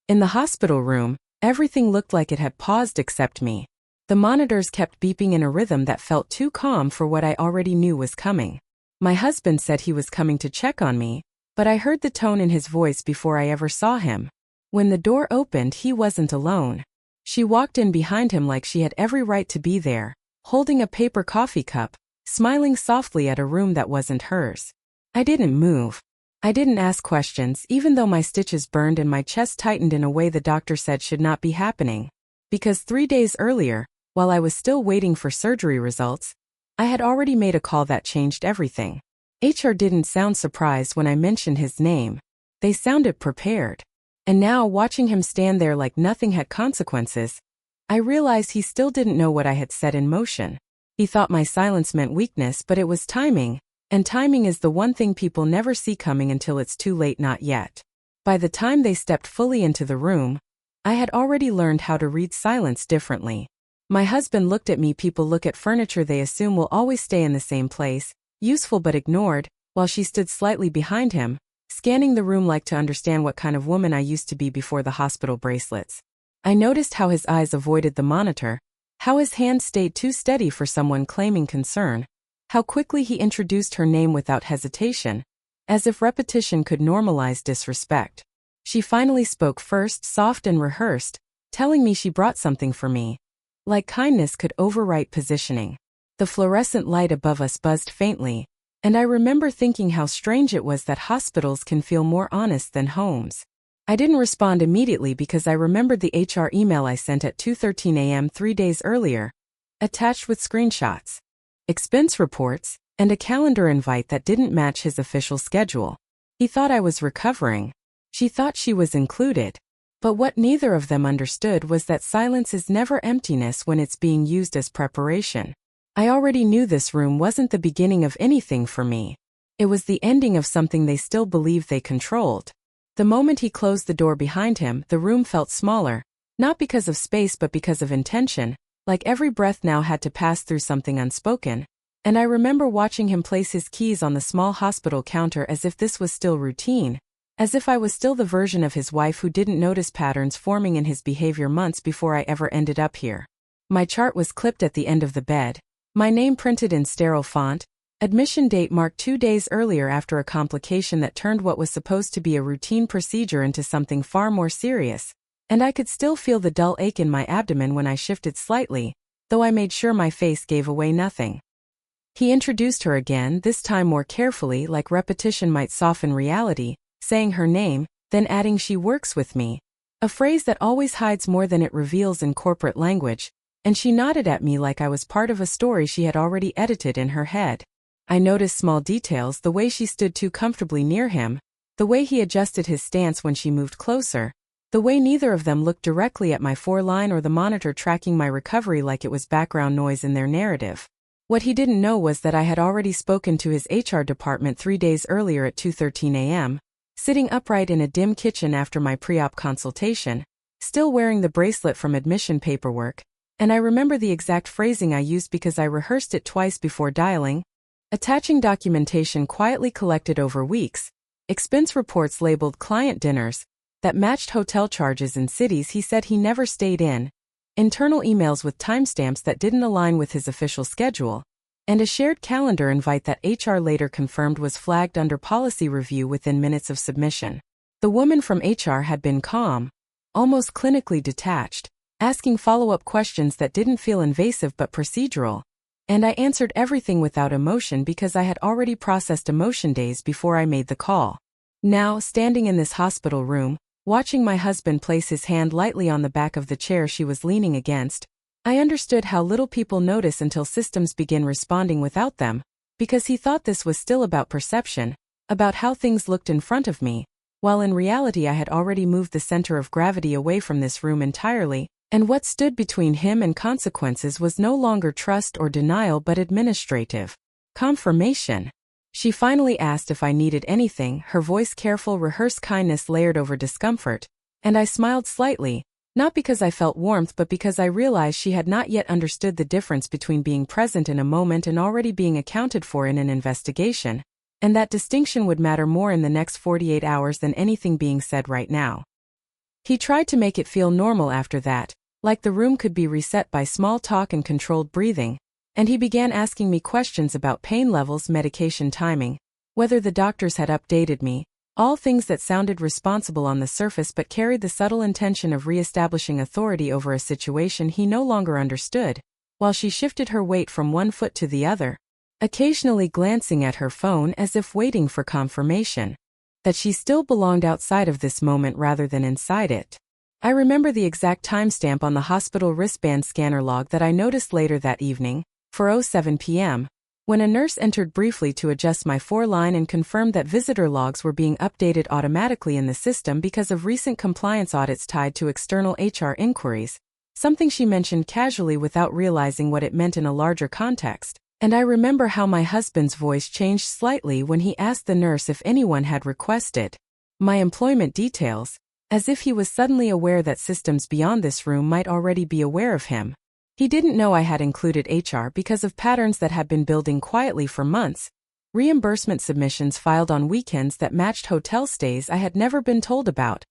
In the hospital room, everything looked like it had paused except me. The monitors kept beeping in a rhythm that felt too calm for what I already knew was coming. My husband said he was coming to check on me, but I heard the tone in his voice before I ever saw him. When the door opened, he wasn't alone. She walked in behind him like she had every right to be there, holding a paper coffee cup, smiling softly at a room that wasn't hers. I didn't move. I didn't ask questions, even though my stitches burned and my chest tightened in a way the doctor said should not be happening. Because 3 days earlier, while I was still waiting for surgery results, I had already made a call that changed everything. HR didn't sound surprised when I mentioned his name. They sounded prepared. And now, watching him stand there like nothing had consequences, I realized he still didn't know what I had set in motion. He thought my silence meant weakness, but it was timing, and timing is the one thing people never see coming until it's too late. Not yet. By the time they stepped fully into the room, I had already learned how to read silence differently. My husband looked at me. People look at furniture they assume will always stay in the same place, useful but ignored, while she stood slightly behind him, scanning the room like to understand what kind of woman I used to be before the hospital bracelets. I noticed how his eyes avoided the monitor, how his hand stayed too steady for someone claiming concern, how quickly he introduced her name without hesitation, as if repetition could normalize disrespect. She finally spoke first, soft and rehearsed, telling me she brought something for me. Like kindness could overwrite positioning. The fluorescent light above us buzzed faintly, and I remember thinking how strange it was that hospitals can feel more honest than homes. I didn't respond immediately because I remembered the HR email I sent at 2:13 a.m. 3 days earlier, attached with screenshots, expense reports, and a calendar invite that didn't match his official schedule. He thought I was recovering. She thought she was included. But what neither of them understood was that silence is never emptiness when it's being used as preparation. I already knew this room wasn't the beginning of anything for me. It was the ending of something they still believed they controlled. The moment he closed the door behind him, the room felt smaller, not because of space but because of intention, like every breath now had to pass through something unspoken. And I remember watching him place his keys on the small hospital counter as if this was still routine, as if I was still the version of his wife who didn't notice patterns forming in his behavior months before I ever ended up here. My chart was clipped at the end of the bed. My name printed in sterile font, admission date marked 2 days earlier after a complication that turned what was supposed to be a routine procedure into something far more serious, and I could still feel the dull ache in my abdomen when I shifted slightly, though I made sure my face gave away nothing. He introduced her again, this time more carefully, like repetition might soften reality, saying her name, then adding she works with me, a phrase that always hides more than it reveals in corporate language. And she nodded at me like I was part of a story she had already edited in her head. I noticed small details, the way she stood too comfortably near him, the way he adjusted his stance when she moved closer, the way neither of them looked directly at my foreline or the monitor tracking my recovery like it was background noise in their narrative. What he didn't know was that I had already spoken to his HR department 3 days earlier at 2:13 a.m., sitting upright in a dim kitchen after my pre-op consultation, still wearing the bracelet from admission paperwork. And I remember the exact phrasing I used because I rehearsed it twice before dialing. Attaching documentation quietly collected over weeks, expense reports labeled client dinners, that matched hotel charges in cities he said he never stayed in, internal emails with timestamps that didn't align with his official schedule, and a shared calendar invite that HR later confirmed was flagged under policy review within minutes of submission. The woman from HR had been calm, almost clinically detached, asking follow-up questions that didn't feel invasive but procedural, and I answered everything without emotion because I had already processed emotion days before I made the call. Now, standing in this hospital room, watching my husband place his hand lightly on the back of the chair she was leaning against, I understood how little people notice until systems begin responding without them, because he thought this was still about perception, about how things looked in front of me, while in reality I had already moved the center of gravity away from this room entirely. And what stood between him and consequences was no longer trust or denial but administrative confirmation. She finally asked if I needed anything, her voice careful, rehearsed kindness layered over discomfort, and I smiled slightly, not because I felt warmth but because I realized she had not yet understood the difference between being present in a moment and already being accounted for in an investigation, and that distinction would matter more in the next 48 hours than anything being said right now. He tried to make it feel normal after that, like the room could be reset by small talk and controlled breathing, and he began asking me questions about pain levels, medication timing, whether the doctors had updated me, all things that sounded responsible on the surface but carried the subtle intention of re-establishing authority over a situation he no longer understood, while she shifted her weight from one foot to the other, occasionally glancing at her phone as if waiting for confirmation that she still belonged outside of this moment rather than inside it. I remember the exact timestamp on the hospital wristband scanner log that I noticed later that evening, 4:07 p.m., when a nurse entered briefly to adjust my 4-line and confirmed that visitor logs were being updated automatically in the system because of recent compliance audits tied to external HR inquiries, something she mentioned casually without realizing what it meant in a larger context. And I remember how my husband's voice changed slightly when he asked the nurse if anyone had requested my employment details, as if he was suddenly aware that systems beyond this room might already be aware of him. He didn't know I had included HR because of patterns that had been building quietly for months, reimbursement submissions filed on weekends that matched hotel stays I had never been told about,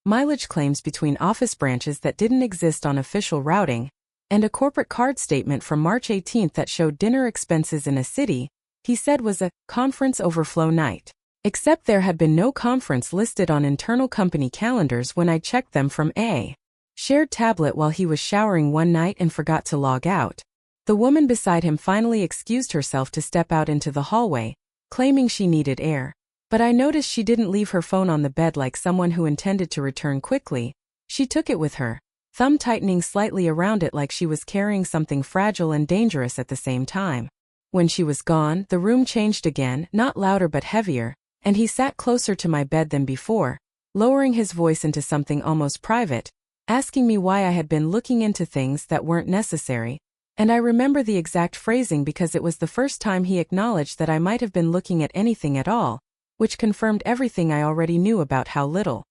mileage claims between office branches that didn't exist on official routing, and a corporate card statement from March 18 that showed dinner expenses in a city he said was a conference overflow night. Except there had been no conference listed on internal company calendars when I checked them from a shared tablet while he was showering one night and forgot to log out. The woman beside him finally excused herself to step out into the hallway, claiming she needed air. But I noticed she didn't leave her phone on the bed like someone who intended to return quickly. She took it with her, thumb tightening slightly around it like she was carrying something fragile and dangerous at the same time. When she was gone, the room changed again, not louder but heavier, and he sat closer to my bed than before, lowering his voice into something almost private, asking me why I had been looking into things that weren't necessary, and I remember the exact phrasing because it was the first time he acknowledged that I might have been looking at anything at all, which confirmed everything I already knew about how little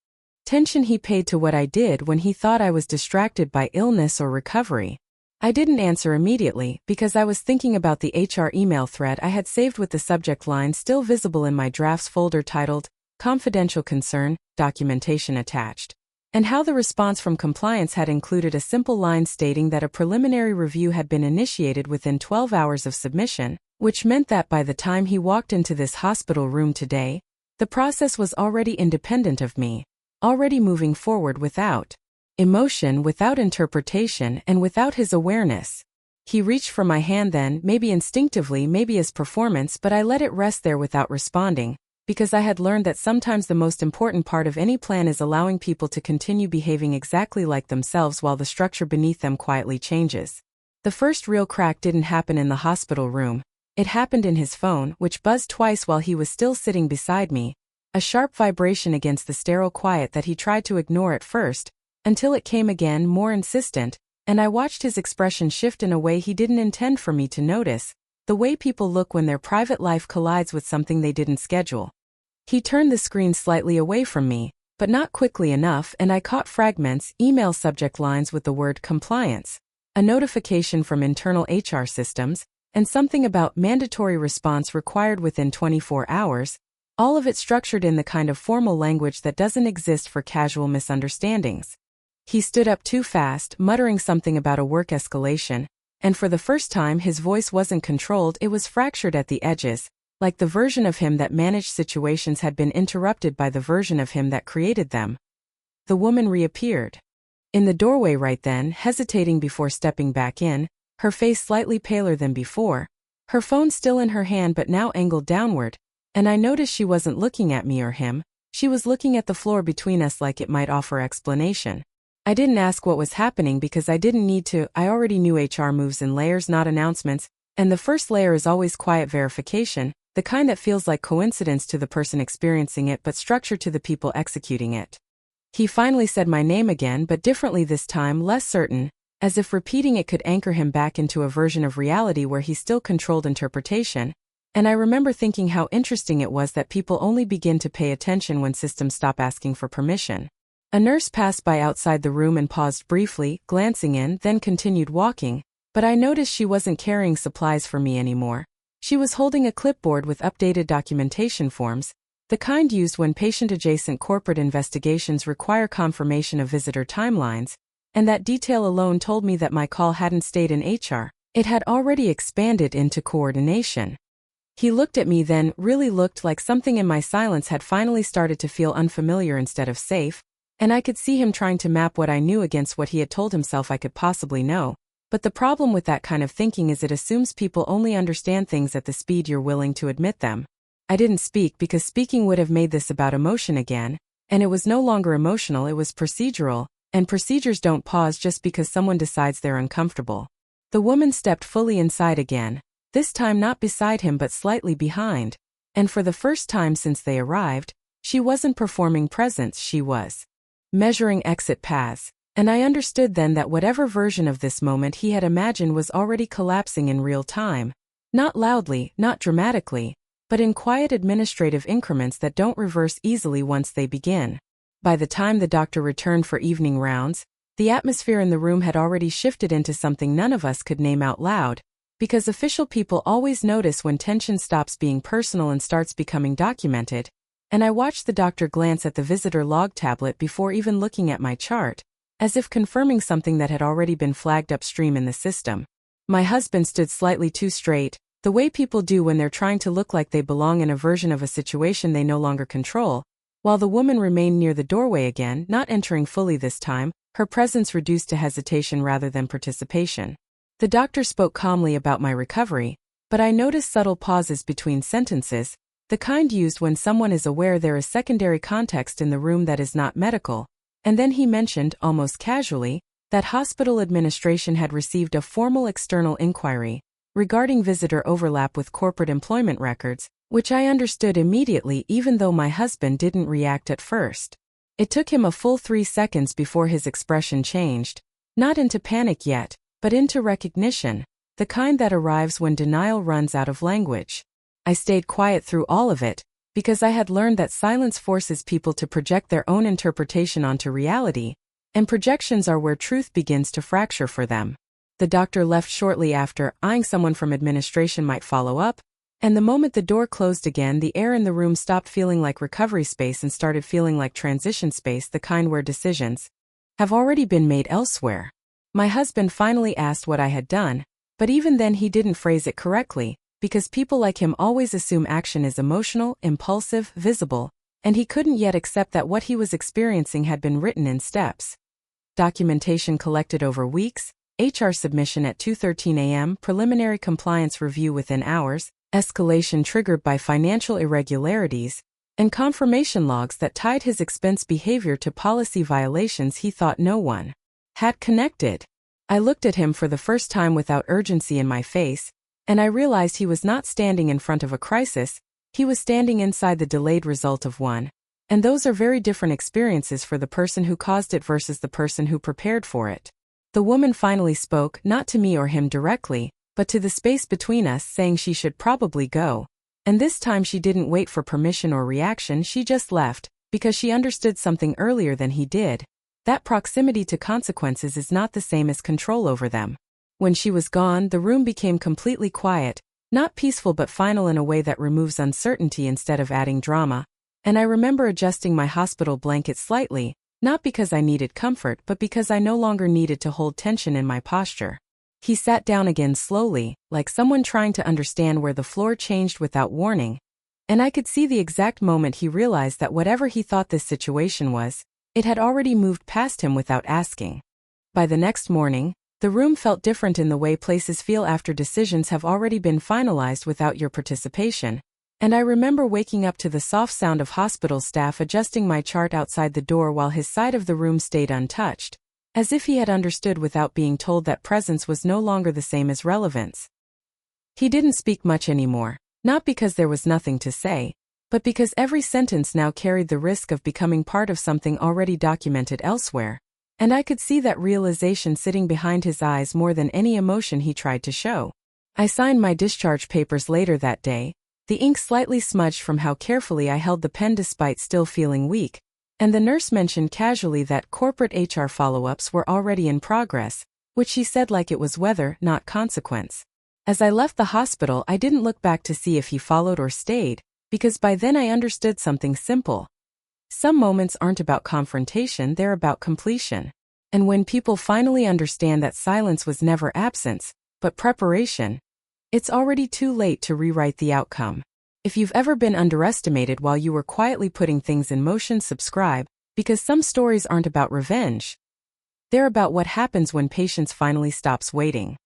attention he paid to what I did when he thought I was distracted by illness or recovery. I didn't answer immediately because I was thinking about the HR email thread I had saved with the subject line still visible in my drafts folder titled, Confidential Concern, Documentation Attached, and how the response from compliance had included a simple line stating that a preliminary review had been initiated within 12 hours of submission, which meant that by the time he walked into this hospital room today, the process was already independent of me, already moving forward without emotion, without interpretation, and without his awareness. He reached for my hand then, maybe instinctively, maybe as performance, but I let it rest there without responding, because I had learned that sometimes the most important part of any plan is allowing people to continue behaving exactly like themselves while the structure beneath them quietly changes. The first real crack didn't happen in the hospital room. It happened in his phone, which buzzed twice while he was still sitting beside me, a sharp vibration against the sterile quiet that he tried to ignore at first, until it came again, more insistent, and I watched his expression shift in a way he didn't intend for me to notice, the way people look when their private life collides with something they didn't schedule. He turned the screen slightly away from me, but not quickly enough, and I caught fragments, email subject lines with the word compliance, a notification from internal HR systems, and something about mandatory response required within 24 hours, all of it structured in the kind of formal language that doesn't exist for casual misunderstandings. He stood up too fast, muttering something about a work escalation, and for the first time his voice wasn't controlled, it was fractured at the edges, like the version of him that managed situations had been interrupted by the version of him that created them. The woman reappeared in the doorway right then, hesitating before stepping back in, her face slightly paler than before, her phone still in her hand but now angled downward, and I noticed she wasn't looking at me or him, she was looking at the floor between us like it might offer explanation. I didn't ask what was happening because I didn't need to. I already knew HR moves in layers, not announcements, and the first layer is always quiet verification, the kind that feels like coincidence to the person experiencing it but structure to the people executing it. He finally said my name again, but differently this time, less certain, as if repeating it could anchor him back into a version of reality where he still controlled interpretation, and I remember thinking how interesting it was that people only begin to pay attention when systems stop asking for permission. A nurse passed by outside the room and paused briefly, glancing in, then continued walking, but I noticed she wasn't carrying supplies for me anymore. She was holding a clipboard with updated documentation forms, The kind used when patient-adjacent corporate investigations require confirmation of visitor timelines, and that detail alone told me that my call hadn't stayed in HR. It had already expanded into coordination. He looked at me then, really looked like something in my silence had finally started to feel unfamiliar instead of safe, and I could see him trying to map what I knew against what he had told himself I could possibly know. But the problem with that kind of thinking is it assumes people only understand things at the speed you're willing to admit them. I didn't speak because speaking would have made this about emotion again, and it was no longer emotional, it was procedural, and procedures don't pause just because someone decides they're uncomfortable. The woman stepped fully inside again, this time not beside him but slightly behind, and for the first time since they arrived, she wasn't performing presence, she was measuring exit paths, and I understood then that whatever version of this moment he had imagined was already collapsing in real time. Not loudly, not dramatically, but in quiet administrative increments that don't reverse easily once they begin. By the time the doctor returned for evening rounds, the atmosphere in the room had already shifted into something none of us could name out loud, because official people always notice when tension stops being personal and starts becoming documented, and I watched the doctor glance at the visitor log tablet before even looking at my chart, as if confirming something that had already been flagged upstream in the system. My husband stood slightly too straight, the way people do when they're trying to look like they belong in a version of a situation they no longer control, while the woman remained near the doorway again, not entering fully this time, her presence reduced to hesitation rather than participation. The doctor spoke calmly about my recovery, but I noticed subtle pauses between sentences, the kind used when someone is aware there is secondary context in the room that is not medical, and then he mentioned, almost casually, that hospital administration had received a formal external inquiry regarding visitor overlap with corporate employment records, which I understood immediately even though my husband didn't react at first. It took him a full 3 seconds before his expression changed, not into panic yet, but into recognition, the kind that arrives when denial runs out of language. I stayed quiet through all of it, because I had learned that silence forces people to project their own interpretation onto reality, and projections are where truth begins to fracture for them. The doctor left shortly after, eyeing someone from administration might follow up, and the moment the door closed again, the air in the room stopped feeling like recovery space and started feeling like transition space, the kind where decisions have already been made elsewhere. My husband finally asked what I had done, but even then he didn't phrase it correctly, because people like him always assume action is emotional, impulsive, visible, and he couldn't yet accept that what he was experiencing had been written in steps. Documentation collected over weeks, HR submission at 2:13 a.m., preliminary compliance review within hours, escalation triggered by financial irregularities, and confirmation logs that tied his expense behavior to policy violations he thought no one had connected. I looked at him for the first time without urgency in my face, and I realized he was not standing in front of a crisis, he was standing inside the delayed result of one. And those are very different experiences for the person who caused it versus the person who prepared for it. The woman finally spoke, not to me or him directly, but to the space between us, saying she should probably go. And this time she didn't wait for permission or reaction, she just left, because she understood something earlier than he did. That proximity to consequences is not the same as control over them. When she was gone, the room became completely quiet, not peaceful but final in a way that removes uncertainty instead of adding drama. And I remember adjusting my hospital blanket slightly, not because I needed comfort but because I no longer needed to hold tension in my posture. He sat down again slowly, like someone trying to understand where the floor changed without warning, and I could see the exact moment he realized that whatever he thought this situation was, it had already moved past him without asking. By the next morning, the room felt different in the way places feel after decisions have already been finalized without your participation, and I remember waking up to the soft sound of hospital staff adjusting my chart outside the door while his side of the room stayed untouched, as if he had understood without being told that presence was no longer the same as relevance. He didn't speak much anymore, not because there was nothing to say, but because every sentence now carried the risk of becoming part of something already documented elsewhere, and I could see that realization sitting behind his eyes more than any emotion he tried to show. I signed my discharge papers later that day, the ink slightly smudged from how carefully I held the pen despite still feeling weak, and the nurse mentioned casually that corporate HR follow-ups were already in progress, which she said like it was weather, not consequence. As I left the hospital, I didn't look back to see if he followed or stayed, Because by then I understood something simple. Some moments aren't about confrontation, they're about completion. And when people finally understand that silence was never absence, but preparation, it's already too late to rewrite the outcome. If you've ever been underestimated while you were quietly putting things in motion, subscribe, because some stories aren't about revenge. They're about what happens when patience finally stops waiting.